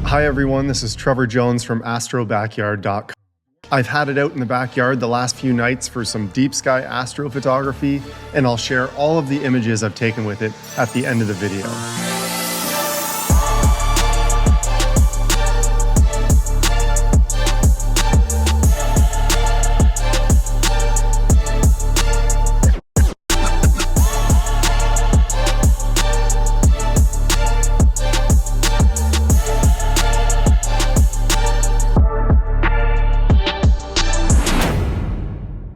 Hi everyone, this is Trevor Jones from AstroBackyard.com. I've had it out in the backyard the last few nights for some deep sky astrophotography, and I'll share all of the images I've taken with it at the end of the video.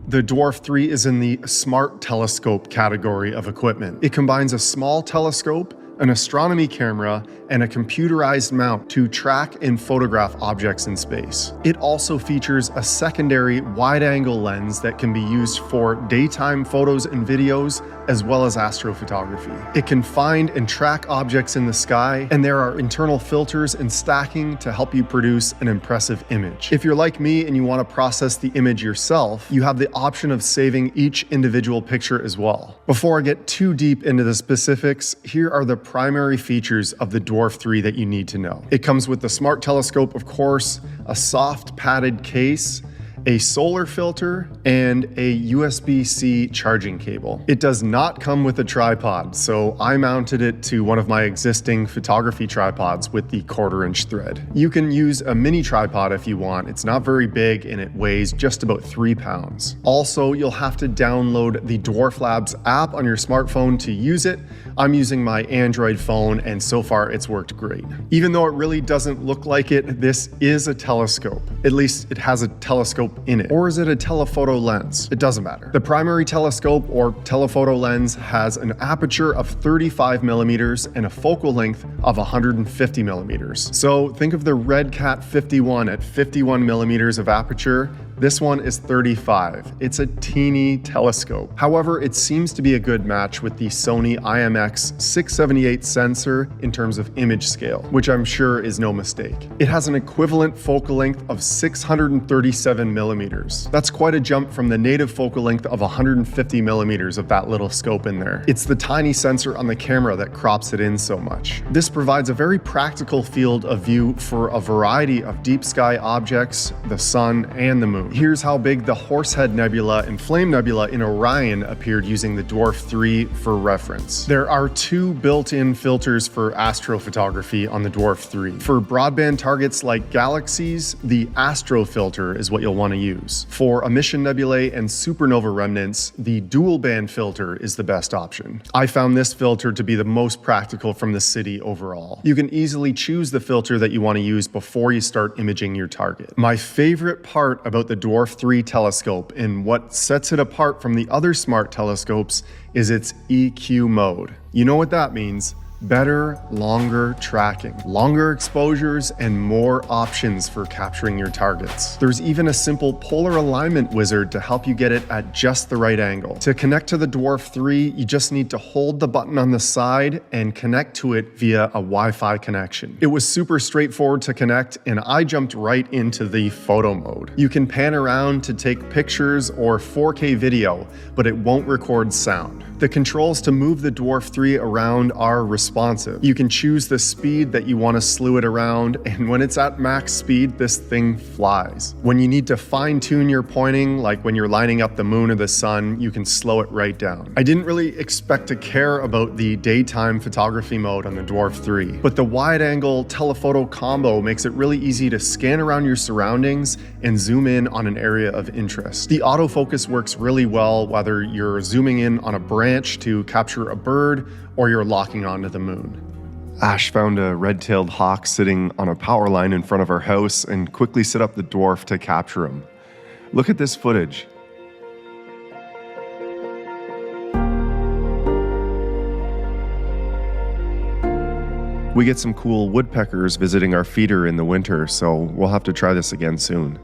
The DWARF 3 is in the smart telescope category of equipment. It combines a small telescope, an astronomy camera, and a computerized mount to track and photograph objects in space. It also features a secondary wide-angle lens that can be used for daytime photos and videos, as well as astrophotography. It can find and track objects in the sky, and there are internal filters and stacking to help you produce an impressive image. If you're like me and you want to process the image yourself, you have the option of saving each individual picture as well. Before I get too deep into the specifics, here are the primary features of the DWARF 3 that you need to know. It comes with the smart telescope, of course, a soft padded case, a solar filter, and a USB-C charging cable. It does not come with a tripod, so I mounted it to one of my existing photography tripods with the 1/4-inch thread. You can use a mini tripod if you want. It's not very big and it weighs just about 3 pounds. Also, you'll have to download the DWARF Labs app on your smartphone to use it. I'm using my Android phone and so far it's worked great. Even though it really doesn't look like it, this is a telescope. At least it has a telescope in it. Or is it a telephoto lens? It doesn't matter. The primary telescope or telephoto lens has an aperture of 35 millimeters and a focal length of 150 millimeters. So think of the Red Cat 51 at 51 millimeters of aperture. This one is 35. It's a teeny telescope. However, it seems to be a good match with the Sony IMX678 sensor in terms of image scale, which I'm sure is no mistake. It has an equivalent focal length of 637 millimeters. That's quite a jump from the native focal length of 150 millimeters of that little scope in there. It's the tiny sensor on the camera that crops it in so much. This provides a very practical field of view for a variety of deep sky objects, the sun, and the moon. Here's how big the Horsehead Nebula and Flame Nebula in Orion appeared using the DWARF 3 for reference. There are 2 built-in filters for astrophotography on the DWARF 3. For broadband targets like galaxies, the Astro filter is what you'll want to use. For emission nebulae and supernova remnants, the dual band filter is the best option. I found this filter to be the most practical from the city overall. You can easily choose the filter that you want to use before you start imaging your target. My favorite part about the DWARF 3 telescope and what sets it apart from the other smart telescopes is its EQ mode. You know what that means? Better, longer tracking, longer exposures, and more options for capturing your targets. There's even a simple polar alignment wizard to help you get it at just the right angle. To connect to the DWARF 3, you just need to hold the button on the side and connect to it via a Wi-Fi connection. It was super straightforward to connect, and I jumped right into the photo mode. You can pan around to take pictures or 4K video, but it won't record sound. The controls to move the DWARF 3 around are responsive. You can choose the speed that you want to slew it around, and when it's at max speed, this thing flies. When you need to fine-tune your pointing, like when you're lining up the moon or the sun, you can slow it right down. I didn't really expect to care about the daytime photography mode on the DWARF 3, but the wide-angle telephoto combo makes it really easy to scan around your surroundings and zoom in on an area of interest. The autofocus works really well whether you're zooming in on a branch to capture a bird or you're locking onto the moon. Ash found a red-tailed hawk sitting on a power line in front of our house and quickly set up the DWARF to capture him. Look at this footage. We get some cool woodpeckers visiting our feeder in the winter, so we'll have to try this again soon.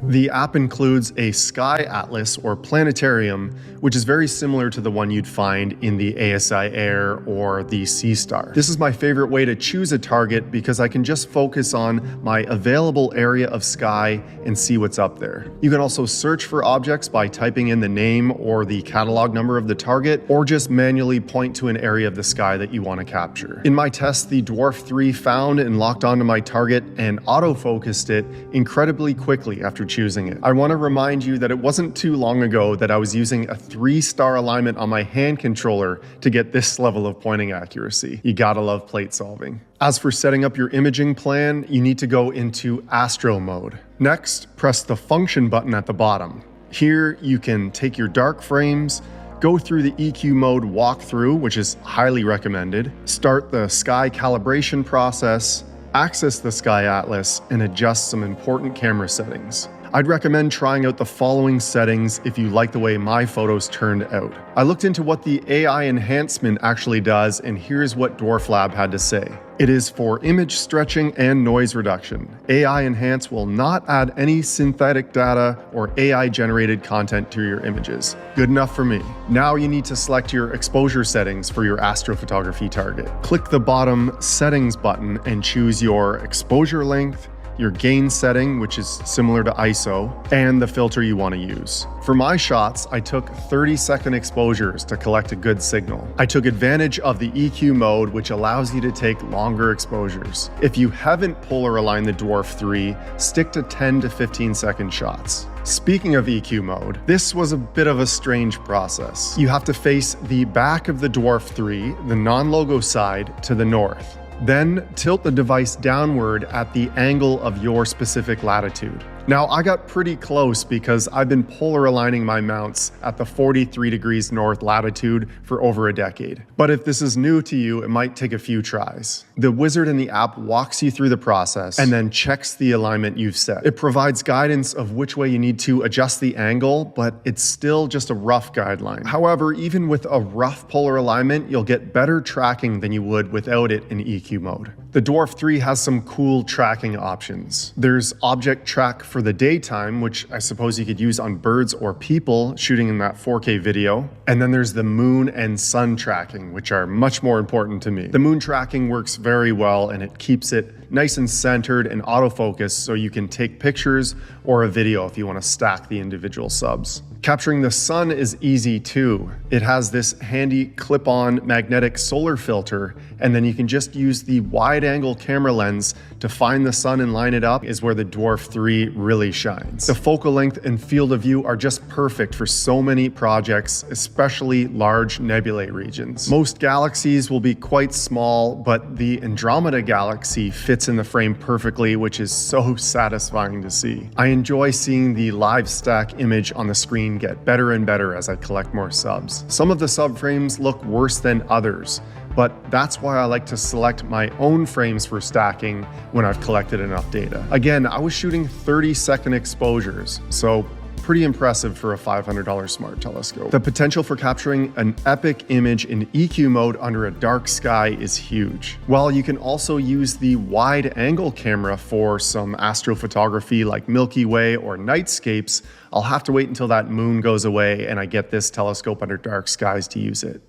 The app includes a sky atlas or planetarium, which is very similar to the one you'd find in the ASI Air or the Seastar. This is my favorite way to choose a target because I can just focus on my available area of sky and see what's up there. You can also search for objects by typing in the name or the catalog number of the target, or just manually point to an area of the sky that you want to capture. In my test, the DWARF 3 found and locked onto my target and autofocused it incredibly quickly after choosing it. I want to remind you that it wasn't too long ago that I was using a 3-star alignment on my hand controller to get this level of pointing accuracy. You gotta love plate solving. As for setting up your imaging plan, you need to go into Astro mode. Next, press the function button at the bottom. Here you can take your dark frames, go through the EQ mode walkthrough, which is highly recommended, start the sky calibration process, access the Sky Atlas, and adjust some important camera settings. I'd recommend trying out the following settings if you like the way my photos turned out. I looked into what the AI enhancement actually does, and here's what DWARF Lab had to say. It is for image stretching and noise reduction. AI Enhance will not add any synthetic data or AI-generated content to your images. Good enough for me. Now you need to select your exposure settings for your astrophotography target. Click the bottom Settings button and choose your exposure length, your gain setting, which is similar to ISO, and the filter you want to use. For my shots, I took 30-second exposures to collect a good signal. I took advantage of the EQ mode, which allows you to take longer exposures. If you haven't polar aligned the DWARF 3, stick to 10 to 15-second shots. Speaking of EQ mode, this was a bit of a strange process. You have to face the back of the DWARF 3, the non-logo side, to the north. Then tilt the device downward at the angle of your specific latitude. Now, I got pretty close because I've been polar aligning my mounts at the 43 degrees north latitude for over a decade. But if this is new to you, it might take a few tries. The wizard in the app walks you through the process and then checks the alignment you've set. It provides guidance of which way you need to adjust the angle, but it's still just a rough guideline. However, even with a rough polar alignment, you'll get better tracking than you would without it in EQ mode. The DWARF 3 has some cool tracking options. There's object track for the daytime, which I suppose you could use on birds or people shooting in that 4K video. And then there's the moon and sun tracking, which are much more important to me. The moon tracking works very well, and it keeps it nice and centered and autofocus so you can take pictures or a video if you want to stack the individual subs. Capturing the sun is easy too. It has this handy clip-on magnetic solar filter, and then you can just use the wide-angle camera lens to find the sun and line it up, is where the DWARF 3 really shines. The focal length and field of view are just perfect for so many projects, especially large nebulae regions. Most galaxies will be quite small, but the Andromeda galaxy fits in the frame perfectly, which is so satisfying to see. I enjoy seeing the live stack image on the screen get better and better as I collect more subs. Some of the subframes look worse than others, but that's why I like to select my own frames for stacking when I've collected enough data. Again, I was shooting 30-second exposures, so pretty impressive for a $500 smart telescope. The potential for capturing an epic image in EQ mode under a dark sky is huge. While you can also use the wide angle camera for some astrophotography like Milky Way or nightscapes, I'll have to wait until that moon goes away and I get this telescope under dark skies to use it.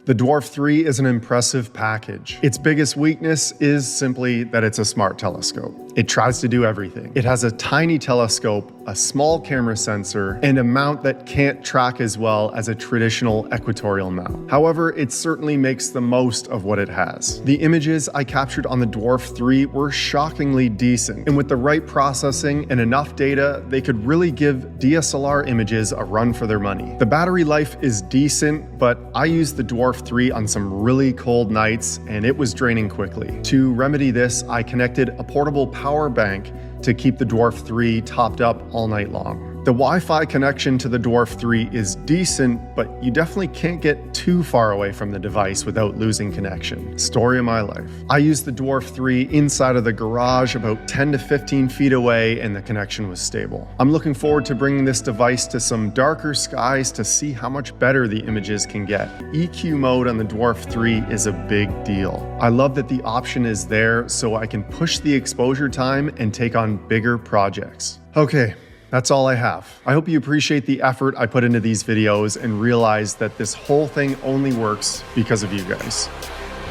The DWARF 3 is an impressive package. Its biggest weakness is simply that it's a smart telescope. It tries to do everything. It has a tiny telescope, a small camera sensor, and a mount that can't track as well as a traditional equatorial mount. However, it certainly makes the most of what it has. The images I captured on the DWARF 3 were shockingly decent, and with the right processing and enough data, they could really give DSLR images a run for their money. The battery life is decent, but I used the DWARF 3 on some really cold nights, and it was draining quickly. To remedy this, I connected a portable power bank to keep the DWARF 3 topped up all night long. The Wi-Fi connection to the DWARF 3 is decent, but you definitely can't get too far away from the device without losing connection. Story of my life. I used the DWARF 3 inside of the garage about 10 to 15 feet away, and the connection was stable. I'm looking forward to bringing this device to some darker skies to see how much better the images can get. EQ mode on the DWARF 3 is a big deal. I love that the option is there so I can push the exposure time and take on bigger projects. Okay. That's all I have. I hope you appreciate the effort I put into these videos and realize that this whole thing only works because of you guys.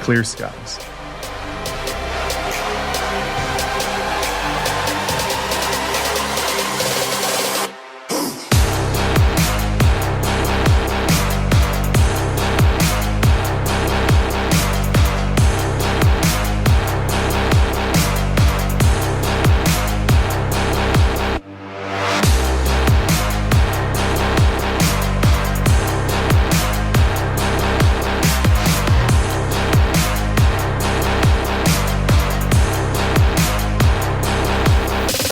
Clear skies.